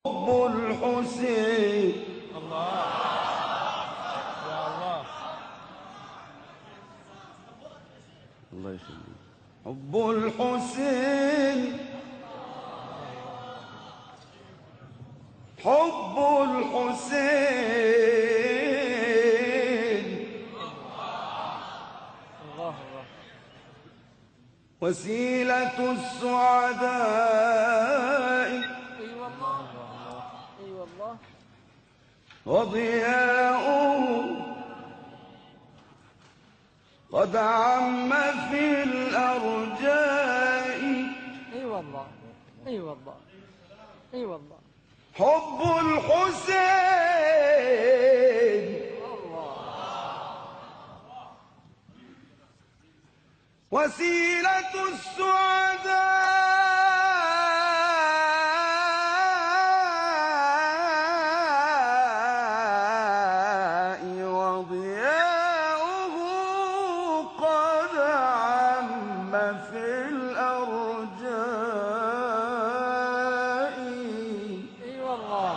حب الحسين. الله يا الله. الله يخليك. حب الحسين، حب الحسين الله الله. وسيلة السعداء، اي والله اي والله. وضياؤه قد عم في الأرجاء. اي والله اي والله اي والله. حب الحسين وسيلة السعداء، وضياؤه قد عم في الأرجاء. اي والله.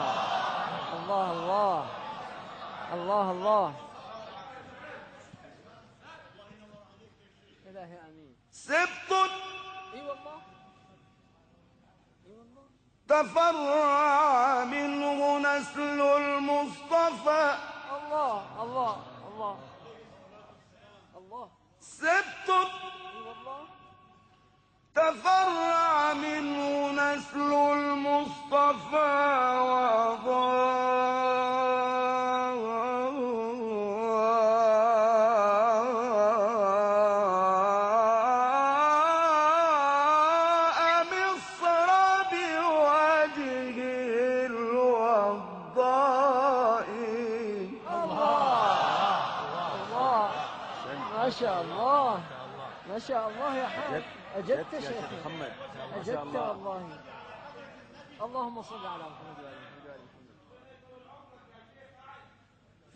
الله الله الله الله. إلهي آمين. سبط اي والله اي والله. تفرع منه نسل المصطفى. الله الله الله الله. سبط اي والله. تفرع منه نسل المصطفى، وضاء مصر بوجهه الوضاء. الله. ما شاء الله ما شاء الله يا حاج. أجدت يا شيخي محمد، ما شاء أجدت الله. والله. اللهم صل على محمد وآل محمد.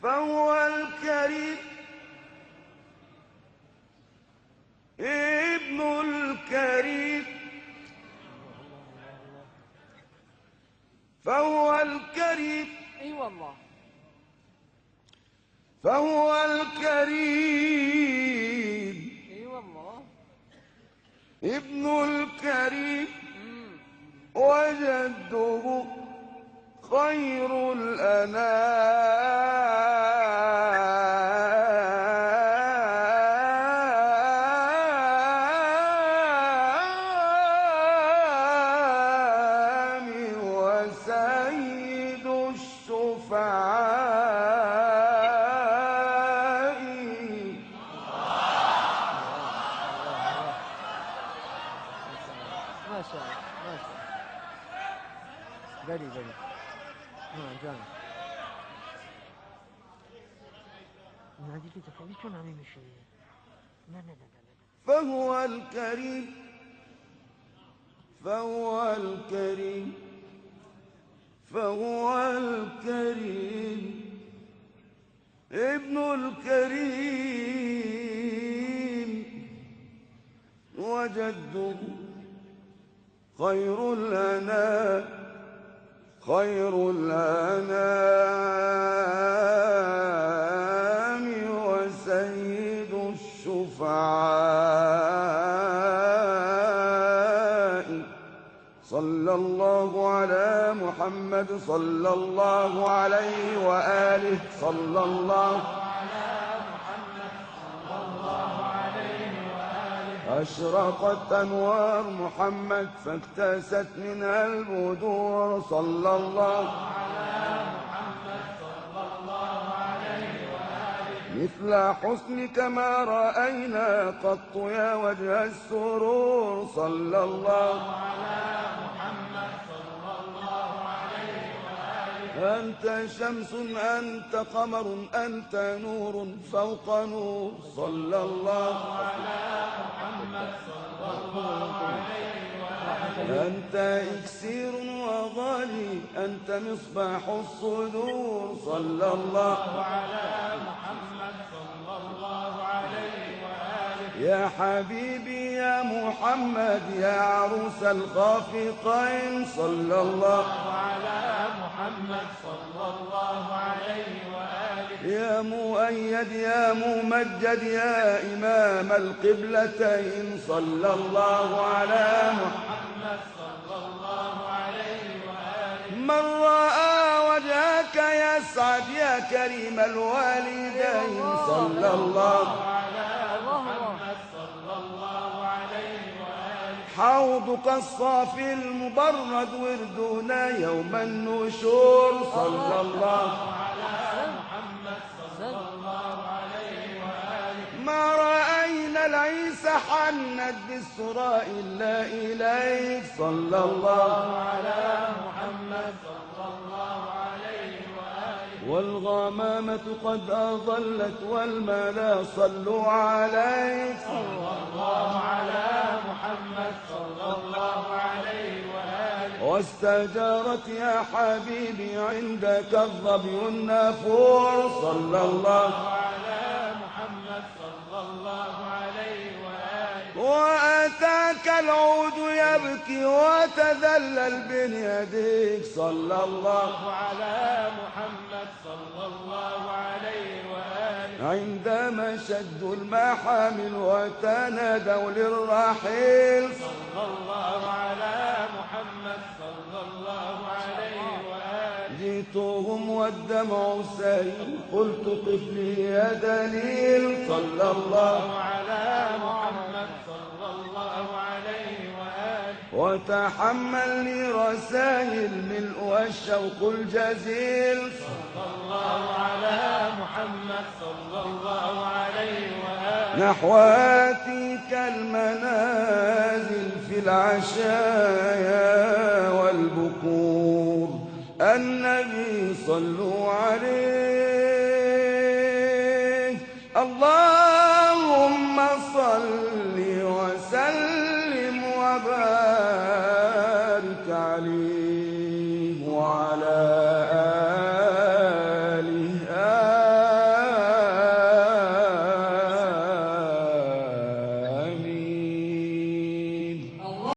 فهو الكريم ابن الكريم، فهو الكريم، اي والله. فهو الكريم اي والله. ابن الكريم، وجده خير الأنام، وسيد الشفعاء. ما شاء الله ما شاء الله. بلي بلي. جامد. نادي لي تفضل شو نعمل مشي. لا لا لا لا. فهو الكريم، فهو الكريم، فهو الكريم ابن الكريم، وجده خير الأنام، خير الأنام، وسيد الشفعاء. صلى الله على محمد، صلى الله عليه وآله، صلى الله أشرقت أنوار محمد فاكتست منها البدور. صلى الله على محمد، صلى الله عليه وآله، مثل حسنك ما رأينا قط يا وجه السرور. صلى الله على محمد، صلى الله عليه وآله، أنت شمس أنت قمر أنت نور فوق نور. صلى الله على أنت إكسير وغالي أنت مصباح الصدور. صلى الله على محمد، صلى الله عليه وآله، يا حبيبي يا محمد يا عروس الخافقين. صلى الله على يا مؤيد يا ممجد يا إمام القبلتين صلى الله على محمد صلى الله عليه وآله. من رأى وجهك يسعد يا كريم الوالدين صلى الله على محمد صلى الله عليه وآله. حوضك الصافي المبرد وردنا يوم النشور صلى الله على محمد صلى الله عليه وآله. ما رأينا العيسى حنت بالسراء إلا إليك صلى الله على محمد صلى الله عليه وآله. والغمامة قد أضلت والملا صلوا عليك صلى الله على محمد صلى الله عليه وآله. واستجارت يا حبيبي عندك الظبي النافور صلى الله على محمد صلى الله عليه وآله. وأتاك العود يبكي وتذلل بين يديك صلى الله على محمد صلى الله عليه وآله. عندما شدوا المحامل وتنادوا للرحيل صلى الله على محمد صلى الله عليه وآله. جئتهم والدمع سيل قلت قف لي يا دليل صلى الله على محمد صلى الله عليه وآله. وتحمل لي رسائل ملء الشوق الجزيل صلى الله على محمد صلى الله عليه وآله. نحواتك المنازل في العشايا والبكور النبي صلوا عليه. اللهم صل وسلم وبارك عليه.